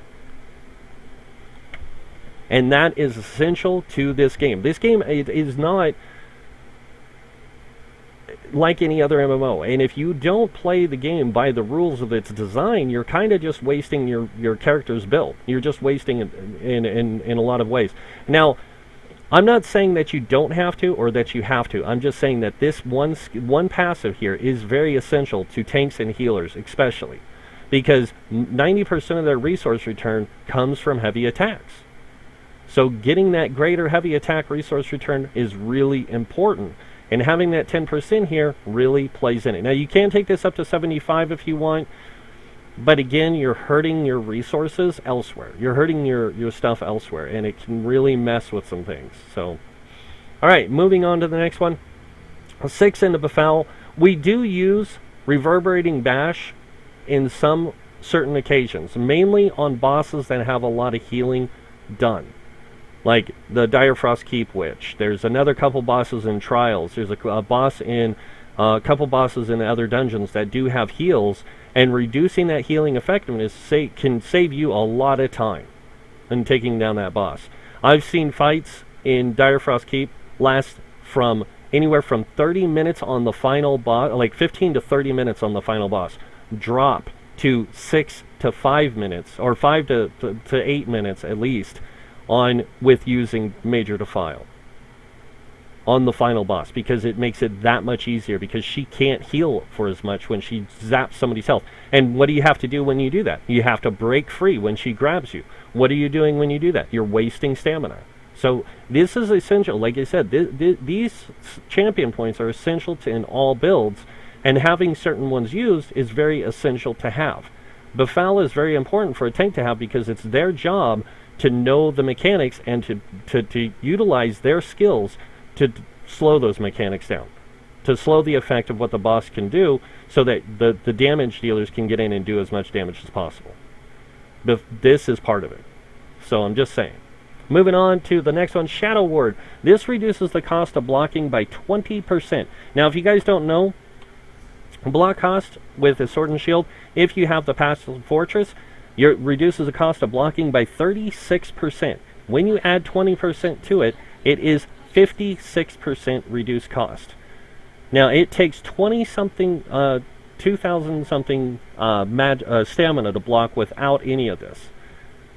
And that is essential to this game. This game is not like any other MMO, and if you don't play the game by the rules of its design, you're kind of just wasting your character's build. You're just wasting it in a lot of ways. Now, I'm not saying that you don't have to or that you have to. I'm just saying that this one passive here is very essential to tanks and healers, especially because 90% of their resource return comes from heavy attacks. So getting that greater heavy attack resource return is really important. And having that 10% here really plays in it. Now, you can take this up to 75 if you want, but again, you're hurting your resources elsewhere. You're hurting your stuff elsewhere, and it can really mess with some things. So, all right, moving on to the next one. 6 into Befoul. We do use Reverberating Bash in some certain occasions, mainly on bosses that have a lot of healing done. Like the Direfrost Keep Witch. There's another couple bosses in Trials. There's a boss in a couple bosses in other dungeons that do have heals, and reducing that healing effectiveness can save you a lot of time in taking down that boss. I've seen fights in Direfrost Keep last from anywhere from 30 minutes on the final boss, like 15 to 30 minutes on the final boss, drop to 6 to 5 minutes, or 5 to 8 minutes at least, with using Major Defile on the final boss, because it makes it that much easier, because she can't heal for as much when she zaps somebody's health. And what do you have to do when you do that? You have to break free when she grabs you. What are you doing when you do that? You're wasting stamina. So this is essential. Like I said, these champion points are essential in all builds, and having certain ones used is very essential to have. Befoul is very important for a tank to have, because it's their job to know the mechanics and to utilize their skills to slow those mechanics down, to slow the effect of what the boss can do, so that the damage dealers can get in and do as much damage as possible. This is part of it. So I'm just saying. Moving on to the next one, Shadow Ward. This reduces the cost of blocking by 20%. Now, if you guys don't know, block cost with a Sword and Shield, if you have the passive Fortress, it reduces the cost of blocking by 36%. When you add 20% to it, it is 56% reduced cost. Now, it takes 20-something, 2,000-something stamina to block without any of this.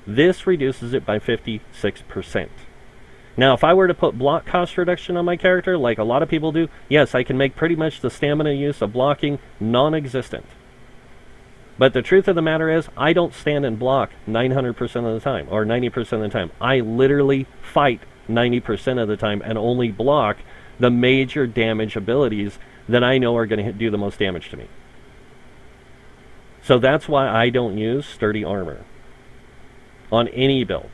This reduces it by 56%. Now, if I were to put block cost reduction on my character, like a lot of people do, yes, I can make pretty much the stamina use of blocking non-existent. But the truth of the matter is, I don't stand and block 900% of the time, or 90% of the time. I literally fight 90% of the time and only block the major damage abilities that I know are going to do the most damage to me. So that's why I don't use sturdy armor on any build,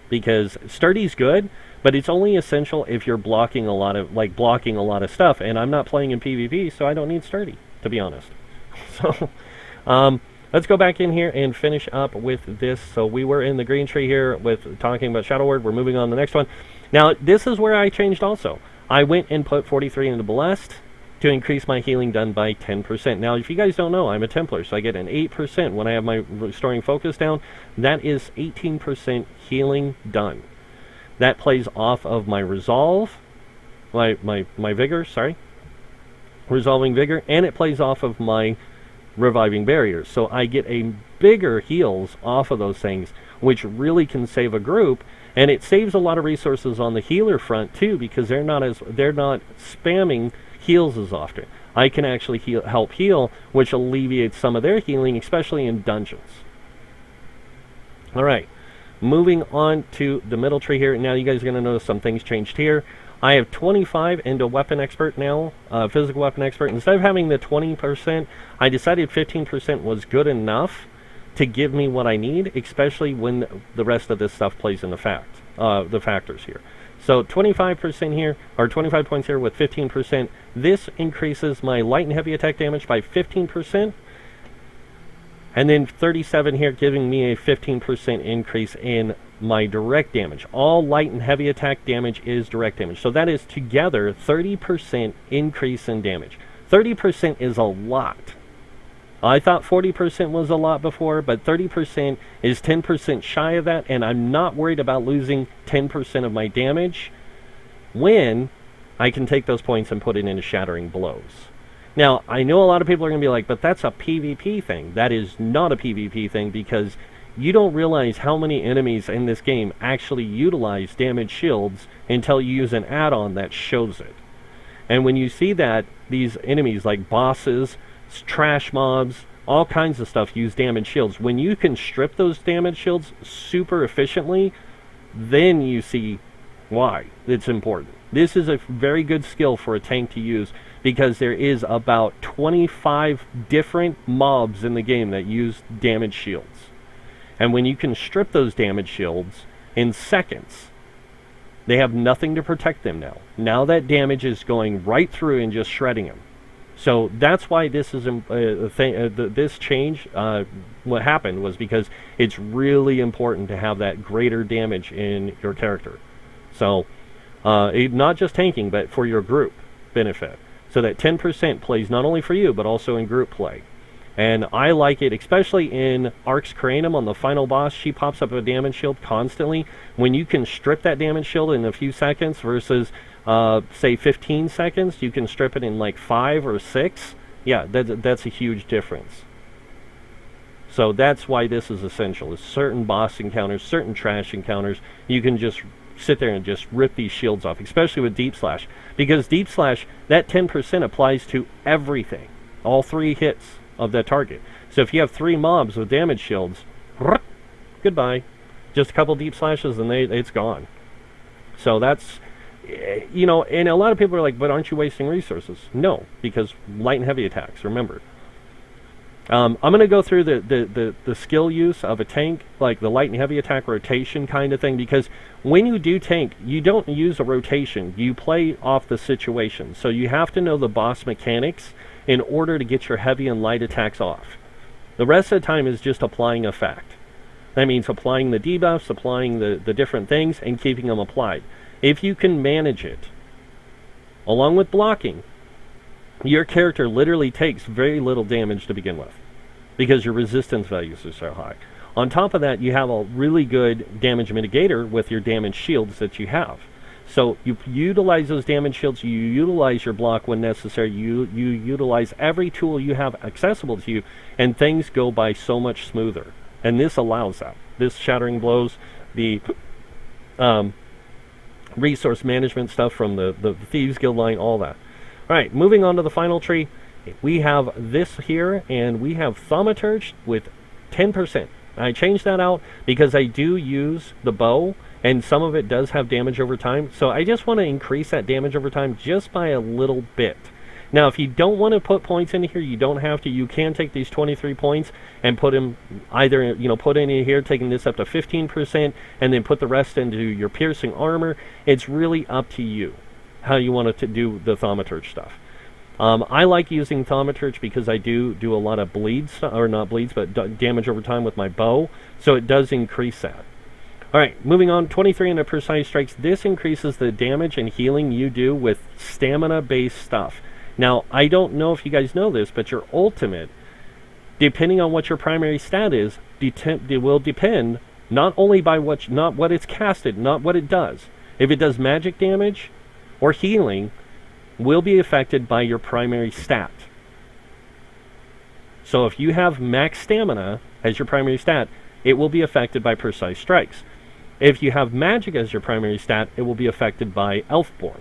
because sturdy's good, but it's only essential if you're blocking a lot of stuff, and I'm not playing in PvP, so I don't need sturdy, to be honest. So let's go back in here and finish up with this. So we were in the green tree here with talking about Shadow Ward. We're moving on to the next one. Now, this is where I changed also. I went and put 43 into Blessed, to increase my healing done by 10%. Now, if you guys don't know, I'm a Templar, so I get an 8% when I have my restoring focus down. That is 18% healing done. That plays off of my resolve, my vigor, sorry, resolving vigor, and it plays off of my reviving barriers. So I get a bigger heals off of those things, which really can save a group, and it saves a lot of resources on the healer front too, because they're not spamming heals as often. I can actually help heal, which alleviates some of their healing, especially in dungeons. All right, moving on to the middle tree here. Now you guys are going to notice some things changed here. I have 25 into weapon expert now, physical weapon expert. Instead of having the 20%, I decided 15% was good enough to give me what I need, especially when the rest of this stuff plays in the factors here. So 25% here, or 25 points here with 15%. This increases my light and heavy attack damage by 15%. And then 37 here, giving me a 15% increase in my direct damage. All light and heavy attack damage is direct damage. So that is together 30% increase in damage. 30% is a lot. I thought 40% was a lot before, but 30% is 10% shy of that, and I'm not worried about losing 10% of my damage when I can take those points and put it into shattering blows. Now, I know a lot of people are going to be like, but that's a PvP thing. That is not a PvP thing, because you don't realize how many enemies in this game actually utilize damage shields until you use an add-on that shows it. And when you see that these enemies like bosses, trash mobs, all kinds of stuff use damage shields, when you can strip those damage shields super efficiently, then you see why it's important. This is a very good skill for a tank to use, because there is about 25 different mobs in the game that use damage shields. And when you can strip those damage shields in seconds, they have nothing to protect them now. Now that damage is going right through and just shredding them. So that's why this is this change. What happened was because it's really important to have that greater damage in your character. So not just tanking, but for your group benefit. So that 10% plays not only for you, but also in group play. And I like it, especially in Ark's Cranium on the final boss. She pops up a damage shield constantly. When you can strip that damage shield in a few seconds versus, say, 15 seconds, you can strip it in like 5 or 6. Yeah, that's a huge difference. So that's why this is essential. Is certain boss encounters, certain trash encounters, you can just sit there and just rip these shields off, especially with Deep Slash. Because Deep Slash, that 10% applies to everything. All 3 hits of that target. So if you have 3 mobs with damage shields, goodbye. Just a couple Deep Slashes and it's gone. So that's, you know, and a lot of people are like, but aren't you wasting resources? No, because light and heavy attacks, remember. I'm going to go through the skill use of a tank, like the light and heavy attack rotation kind of thing, because when you do tank, you don't use a rotation. You play off the situation. So you have to know the boss mechanics in order to get your heavy and light attacks off. The rest of the time is just applying effect. That means applying the debuffs, applying the different things, and keeping them applied. If you can manage it, along with blocking, your character literally takes very little damage to begin with, because your resistance values are so high. On top of that, you have a really good damage mitigator with your damage shields that you have. So you utilize those damage shields, you utilize your block when necessary, you utilize every tool you have accessible to you, and things go by so much smoother. And this allows that. This shattering blows, the resource management stuff from the Thieves Guild line, all that. Alright, moving on to the final tree, we have this here, and we have Thaumaturge with 10%. I changed that out because I do use the bow, and some of it does have damage over time, so I just want to increase that damage over time just by a little bit. Now, if you don't want to put points in here, you don't have to. You can take these 23 points and put them either, put in here, taking this up to 15%, and then put the rest into your piercing armor. It's really up to you how you want to do the Thaumaturge stuff. I like using Thaumaturge because I do a lot of bleeds, or not bleeds, but damage over time with my bow, so it does increase that. Alright, moving on, 23 into Precise Strikes. This increases the damage and healing you do with stamina-based stuff. Now, I don't know if you guys know this, but your ultimate, depending on what your primary stat is, it will depend not only by not what it's casted, not what it does. If it does magic damage or healing, will be affected by your primary stat. So if you have max stamina as your primary stat, it will be affected by precise strikes. If you have magic as your primary stat, it will be affected by Elfborn.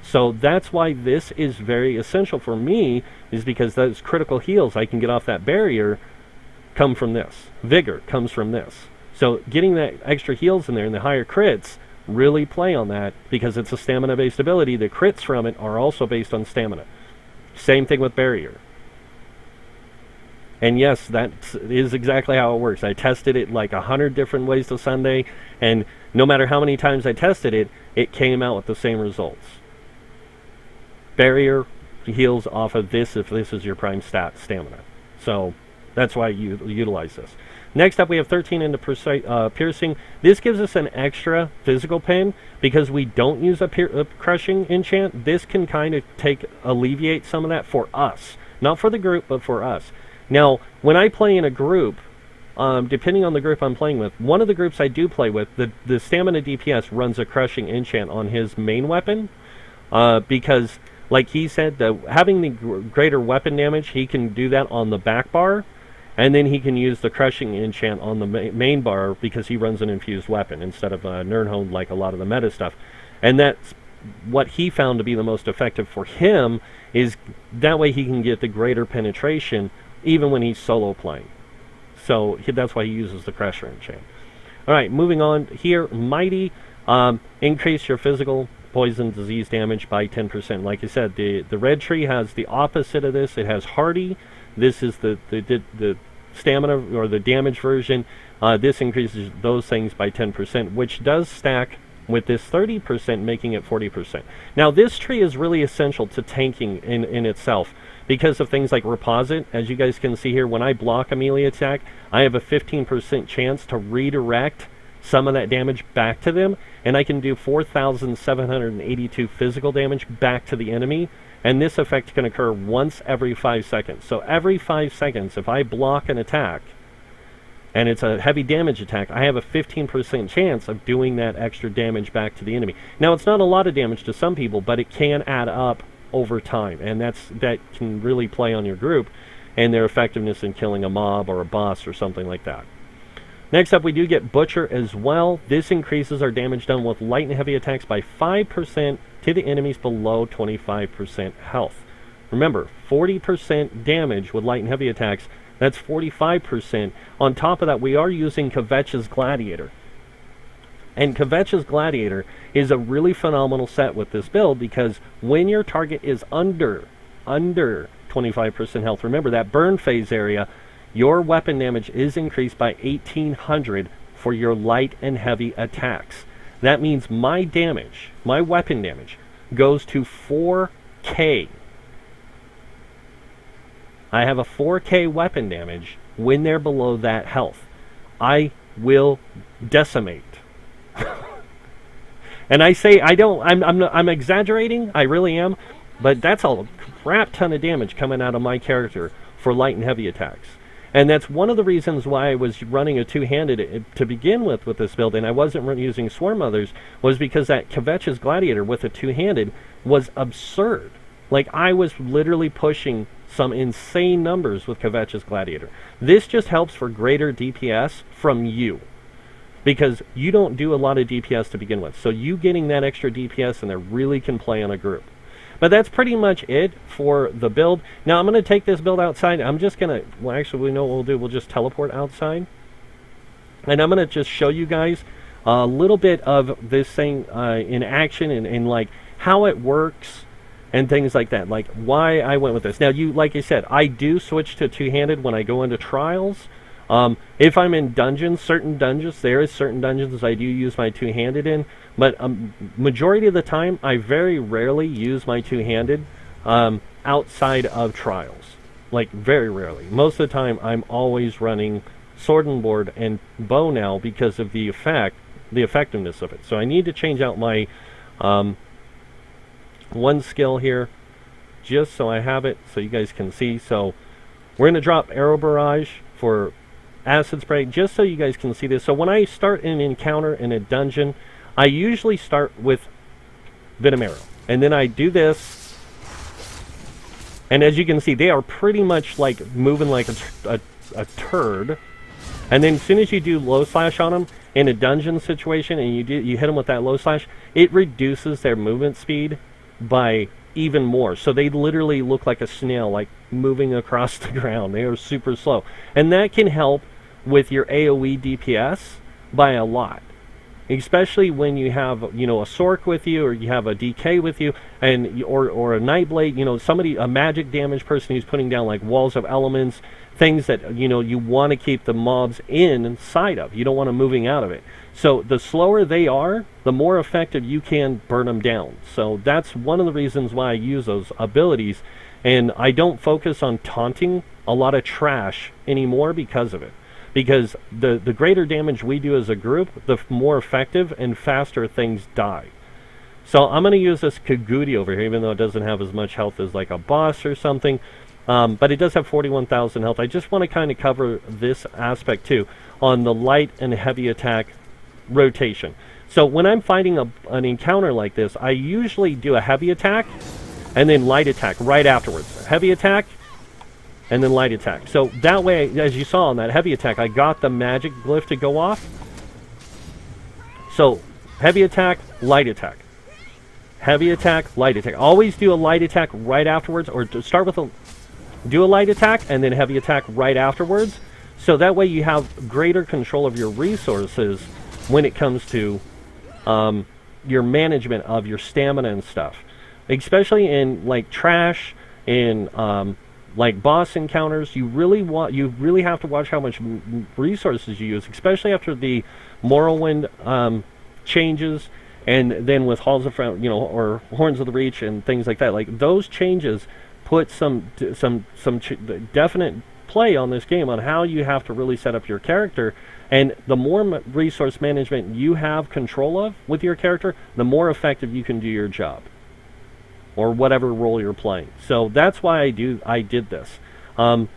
So that's why this is very essential for me, is because those critical heals I can get off that barrier come from this. Vigor comes from this. So getting that extra heals in there and the higher crits really play on that, because it's a stamina-based ability. The crits from it are also based on stamina. Same thing with barrier. And yes, that is exactly how it works. I tested it like 100 different ways to Sunday, and no matter how many times I tested it, it came out with the same results. Barrier heals off of this if this is your prime stat, stamina. So that's why you utilize this. Next up, we have 13 into piercing. This gives us an extra physical pen because we don't use a crushing enchant. This can kind of alleviate some of that for us. Not for the group, but for us. Now, when I play in a group, depending on the group I'm playing with, one of the groups I do play with, the stamina DPS runs a crushing enchant on his main weapon because, like he said, having the greater weapon damage, he can do that on the back bar, and then he can use the crushing enchant on the main bar because he runs an infused weapon instead of Nirnhold like a lot of the meta stuff. And that's what he found to be the most effective for him, is that way he can get the greater penetration even when he's solo playing. So that's why he uses the crusher enchant. Alright, moving on here. Mighty, increase your physical, poison, disease damage by 10%. Like I said, the red tree has the opposite of this. It has hardy. This is the stamina or the damage version. This increases those things by 10%, which does stack with this 30%, making it 40%. Now, this tree is really essential to tanking in itself because of things like reposit. As you guys can see here, when I block a melee attack, I have a 15% chance to redirect some of that damage back to them, and I can do 4,782 physical damage back to the enemy. And this effect can occur once every 5 seconds. So every 5 seconds, if I block an attack, and it's a heavy damage attack, I have a 15% chance of doing that extra damage back to the enemy. Now, it's not a lot of damage to some people, but it can add up over time. And that can really play on your group and their effectiveness in killing a mob or a boss or something like that. Next up, we do get Butcher as well. This increases our damage done with light and heavy attacks by 5% to the enemies below 25% health. Remember, 40% damage with light and heavy attacks, that's 45%. On top of that, we are using Kvetch's Gladiator. And Kvetch's Gladiator is a really phenomenal set with this build because when your target is under 25% health, remember that burn phase area, your weapon damage is increased by 1,800 for your light and heavy attacks. That means my damage, my weapon damage, goes to 4K. I have a 4K weapon damage when they're below that health. I will decimate. And I say I'm exaggerating, I really am, but that's a crap ton of damage coming out of my character for light and heavy attacks. And that's one of the reasons why I was running a two-handed to begin with this build, and I wasn't using Swarm Mothers, was because that Kvetch's Gladiator with a two-handed was absurd. Like, I was literally pushing some insane numbers with Kvetch's Gladiator. This just helps for greater DPS from you, because you don't do a lot of DPS to begin with. So you getting that extra DPS in there really can play on a group. But that's pretty much it for the build. Now, I'm going to take this build outside. I'm just going to, well, actually, we know what we'll do. We'll just teleport outside. And I'm going to just show you guys a little bit of this thing in action and like how it works and things like that. Like why I went with this. Now, like I said, I do switch to two-handed when I go into trials. If I'm in dungeons, certain dungeons I do use my two-handed in, but majority of the time, I very rarely use my two-handed outside of trials. Like, very rarely. Most of the time, I'm always running sword and board and bow now because of the effectiveness of it. So I need to change out my one skill here. just so I have it so you guys can see. So we're going to drop Arrow Barrage for Acid Spray just so you guys can see this. So when I start an encounter in a dungeon, I usually start with Venom Arrow. And then I do this. And as you can see, they are pretty much like moving like a turd. And then as soon as you do low slash on them in a dungeon situation and you hit them with that low slash, it reduces their movement speed by even more. So they literally look like a snail, like moving across the ground. They are super slow. And that can help with your AoE DPS by a lot. Especially when you have, you know, a Sork with you, or you have a DK with you, and or a Nightblade, you know, somebody, a magic damage person who's putting down like walls of elements, things that, you know, you want to keep the mobs inside of. You don't want them moving out of it. So the slower they are, the more effective you can burn them down. So that's one of the reasons why I use those abilities, and I don't focus on taunting a lot of trash anymore because of it. Because the greater damage we do as a group, the more effective and faster things die. So I'm going to use this Kagudi over here, even though it doesn't have as much health as like a boss or something. But it does have 41,000 health. I just want to kind of cover this aspect too on the light and heavy attack rotation. So when I'm fighting an encounter like this, I usually do a heavy attack and then light attack right afterwards. Heavy attack and then light attack. So that way, as you saw on that heavy attack, I got the magic glyph to go off. So heavy attack, light attack. Heavy attack, light attack. Always do a light attack right afterwards, or start with do a light attack and then heavy attack right afterwards. So that way you have greater control of your resources when it comes to your management of your stamina and stuff. Especially in like trash, in like boss encounters, you really have to watch how much resources you use, especially after the Morrowind changes, and then with Halls of you know, or Horns of the Reach and things like that. Like those changes put some definite play on this game on how you have to really set up your character. And the more resource management you have control of with your character, the more effective you can do your job, or whatever role you're playing. So that's why I did this. And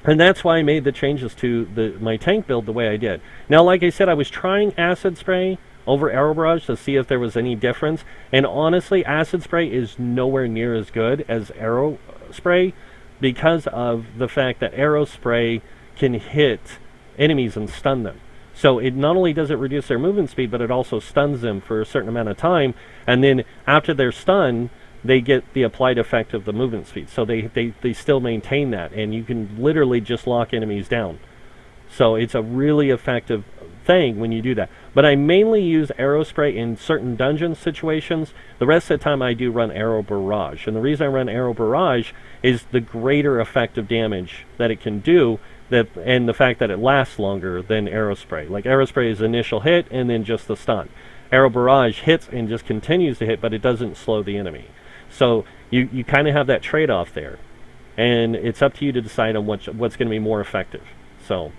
that's why I made the changes to my tank build the way I did. Now, like I said, I was trying Acid Spray over Arrow Barrage to see if there was any difference. And honestly, Acid Spray is nowhere near as good as Arrow Spray because of the fact that Arrow Spray can hit enemies and stun them. So it not only does it reduce their movement speed, but it also stuns them for a certain amount of time. And then after they're stunned, they get the applied effect of the movement speed. So they still maintain that, and you can literally just lock enemies down. So it's a really effective thing when you do that. But I mainly use Arrow Spray in certain dungeon situations. The rest of the time I do run Arrow Barrage. And the reason I run Arrow Barrage is the greater effective damage that it can do, and the fact that it lasts longer than Arrow Spray. Like Arrow Spray is initial hit and then just the stun. Arrow Barrage hits and just continues to hit, but it doesn't slow the enemy. So you kind of have that trade-off there. And it's up to you to decide on what's going to be more effective. So,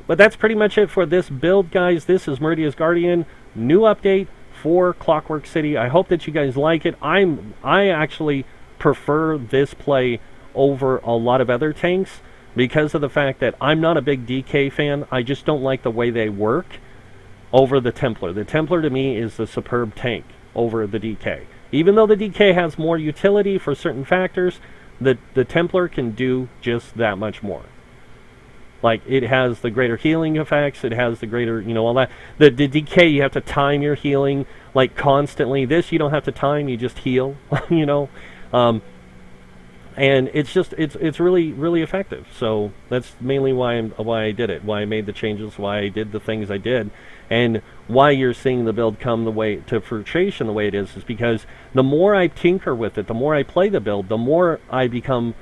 but that's pretty much it for this build, guys. This is Meridia's Guardian. New update for Clockwork City. I hope that you guys like it. I actually prefer this play over a lot of other tanks, because of the fact that I'm not a big DK fan. I just don't like the way they work over the Templar. The Templar to me is the superb tank over the DK. Even though the DK has more utility for certain factors, the Templar can do just that much more. Like, it has the greater healing effects, it has the greater, you know, all that. The DK, you have to time your healing, like, constantly. This, you don't have to time, you just heal, you know. And it's just, it's really, really effective. So that's mainly why I did it, why I made the changes, why I did the things I did, and why you're seeing the build come the way to fruition the way it is because the more I tinker with it, the more I play the build, the more I become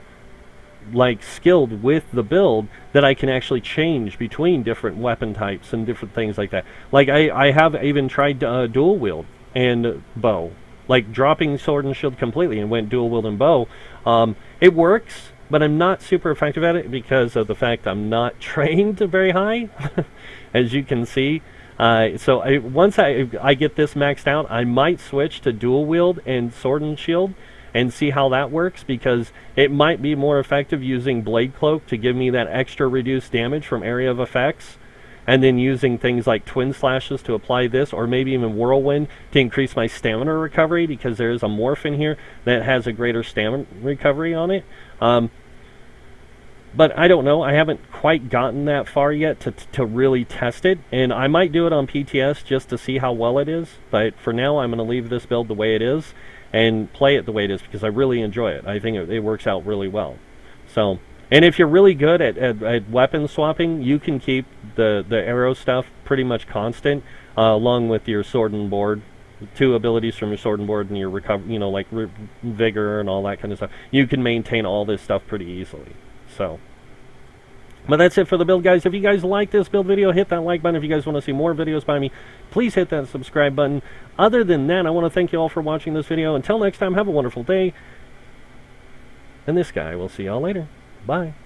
like skilled with the build, that I can actually change between different weapon types and different things like that. Like I have even tried dual wield and bow. Like dropping sword and shield completely and went dual wield and bow. It works, but I'm not super effective at it because of the fact I'm not trained very high, as you can see. Once I get this maxed out, I might switch to dual wield and sword and shield and see how that works, because it might be more effective using Blade Cloak to give me that extra reduced damage from area of effects, and then using things like Twin Slashes to apply this, or maybe even Whirlwind to increase my stamina recovery, because there is a morph in here that has a greater stamina recovery on it. But I don't know. I haven't quite gotten that far yet to really test it. And I might do it on PTS just to see how well it is. But for now, I'm going to leave this build the way it is and play it the way it is, because I really enjoy it. I think it works out really well. So, and if you're really good at weapon swapping, you can keep the arrow stuff pretty much constant, along with your sword and board. 2 abilities from your sword and board and your recover, you know, like vigor and all that kind of stuff. You can maintain all this stuff pretty easily. So, but that's it for the build, guys. If you guys like this build video, hit that like button. If you guys want to see more videos by me, please hit that subscribe button. Other than that, I want to thank you all for watching this video. Until next time, have a wonderful day. And this guy will see y'all later. Bye.